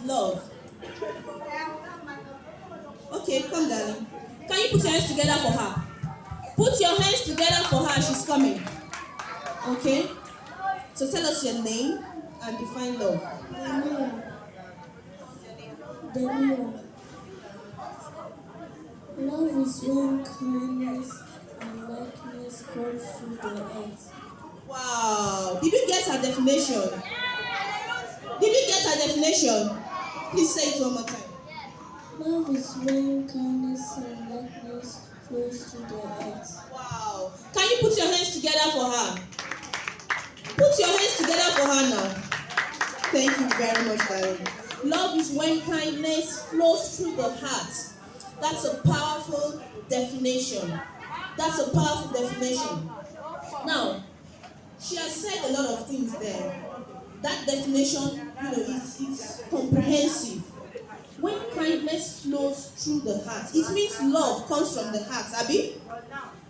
love? Okay, come darling. Can you put your hands together for her? Put your hands together for her, she's coming. Okay? So tell us your name and define love. Daniel. Love is when kindness and likeness grow through the earth. Wow. Did you get her definition? Did you get her definition? Please say it one more time. Love is when kindness and likeness flows through the earth. Wow. Can you put your hands together for her? Put your hands together for her now. Thank you very much, darling. Love is when kindness flows through the heart. That's a powerful definition. That's a powerful definition. Now, she has said a lot of things there. That definition, it's comprehensive. When kindness flows through the heart, it means love comes from the heart. Abi?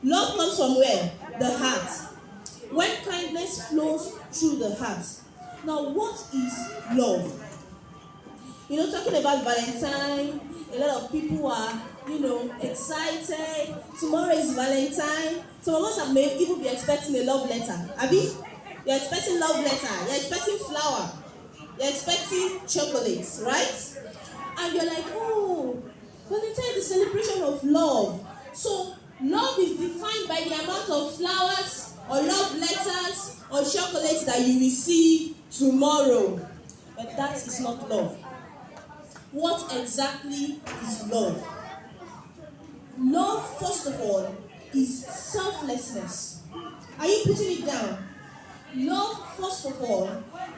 Love comes from where? The heart. When kindness flows through the heart. Now, what is love? Talking about Valentine, a lot of people are, excited. Tomorrow is Valentine. Some of us may even be expecting a love letter. Abi? You're expecting love letter. You're expecting flower. You're expecting chocolates, right? And you're like, oh, Valentine is a celebration of love. So, love is defined by the amount of flowers or love letters or chocolates that you receive tomorrow. But that is not love. What exactly is love? Love, first of all, is selflessness. Are you putting it down? Love, first of all,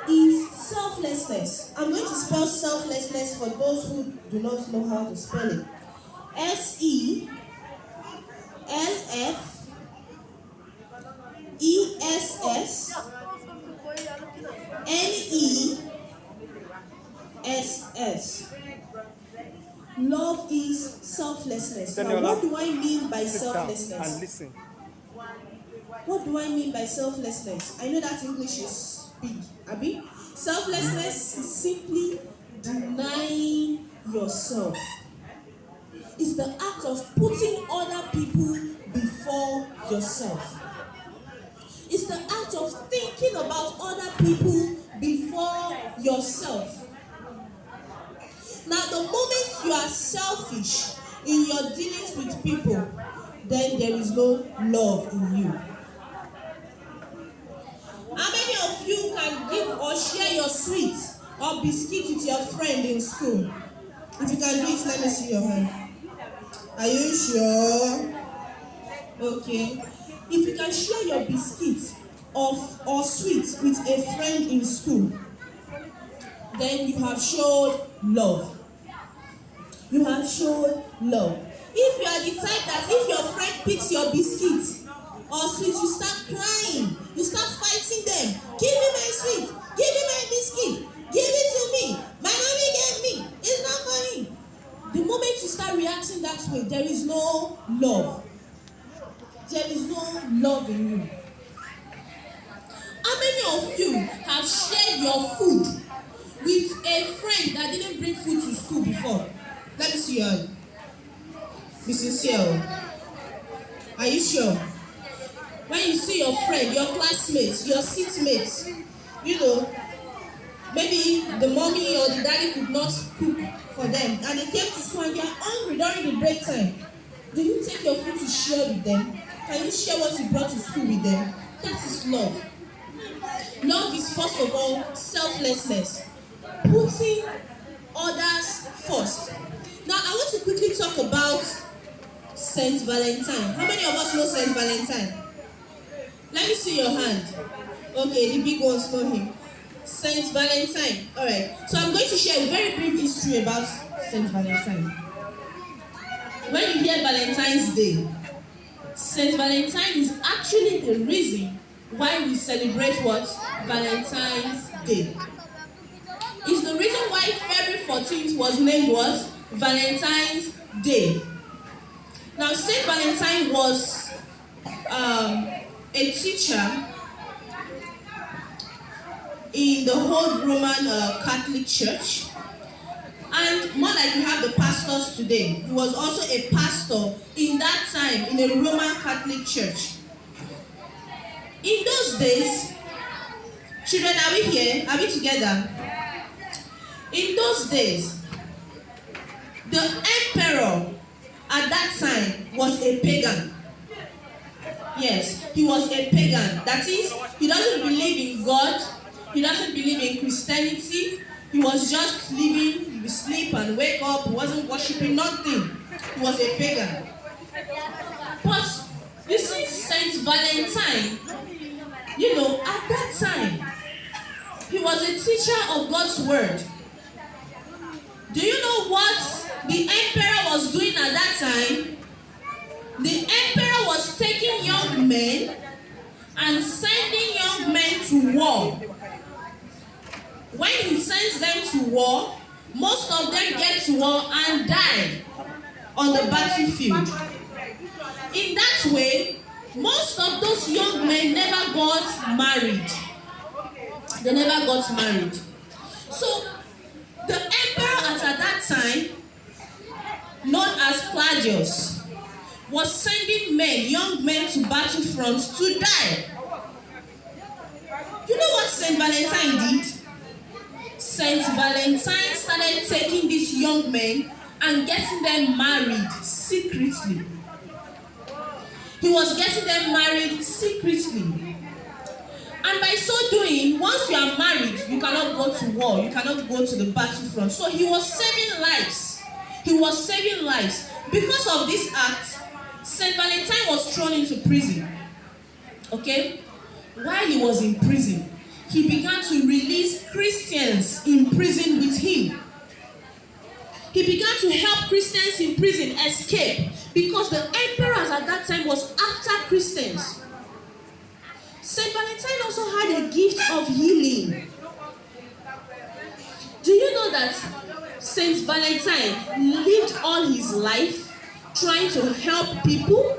is selflessness. I'm going to spell selflessness for those who do not know how to spell it. SELFLESSNESS. Love is selflessness. Now, what do I mean by selflessness? And listen. What do I mean by selflessness? I know that English is big, Abi. Selflessness is simply denying yourself. It's the act of putting other people before yourself. It's the act of thinking about other people before yourself. Now, the moment you are selfish in your dealings with people, then there is no love in you. How many of you can give or share your sweet or biscuit with your friend in school? If you can do it, let me see your hand. Are you sure? Okay. If you can share your biscuit or sweet with a friend in school, then you have showed love. You have shown love. If you are the type that if your friend picks your biscuit or sweet, you start crying, you start fighting them. Give me my sweet, give me my biscuit, give it to me. My mommy gave me. It's not for me. The moment you start reacting that way, there is no love. There is no love in you. How many of you have shared your food with a friend that didn't bring food to school before? Let me see your hand. Be sincere. Are you sure? When you see your friend, your classmates, your seatmates, maybe the mommy or the daddy could not cook for them, and they came to school and they are hungry during the break time. Do you take your food to share with them? Can you share what you brought to school with them? That is love. Love is first of all selflessness, putting others first. Now I want to quickly talk about Saint Valentine. How many of us know Saint Valentine? Let me see your hand. Okay, the big ones know him. Saint Valentine. Alright, so I'm going to share a very brief history about Saint Valentine. When you hear Valentine's Day, Saint Valentine is actually the reason why we celebrate what? Valentine's Day. It's the reason why February 14th was named what? Valentine's Day. Now, Saint Valentine was a teacher in the whole Roman Catholic Church, And more like you have the pastors today. He was also a pastor in that time in a Roman Catholic church. In those days, children, are we here? Are we together? In those days, the emperor at that time was a pagan. Yes, he was a pagan. That is, he doesn't believe in God. He doesn't believe in Christianity. He was just living, he would sleep and wake up. He wasn't worshiping nothing. He was a pagan. But you see, Saint Valentine, at that time, he was a teacher of God's word. Do you know what the emperor was doing at that time? The emperor was taking young men and sending young men to war. When he sends them to war, most of them get to war and die on the battlefield. In that way, most of those young men never got married. They never got married. So, the emperor at that time, known as Claudius, was sending young men to battlefronts to die. You know what Saint Valentine did? Saint Valentine started taking these young men and getting them married secretly. He was getting them married secretly. And by so doing, once you are married, you cannot go to war. You cannot go to the battlefront. So he was saving lives. He was saving lives. Because of this act, Saint Valentine was thrown into prison. Okay? While he was in prison, he began to release Christians in prison with him. He began to help Christians in prison escape because the emperors at that time was after Christians. Saint Valentine also had a gift of healing. Do you know that Saint Valentine lived all his life trying to help people?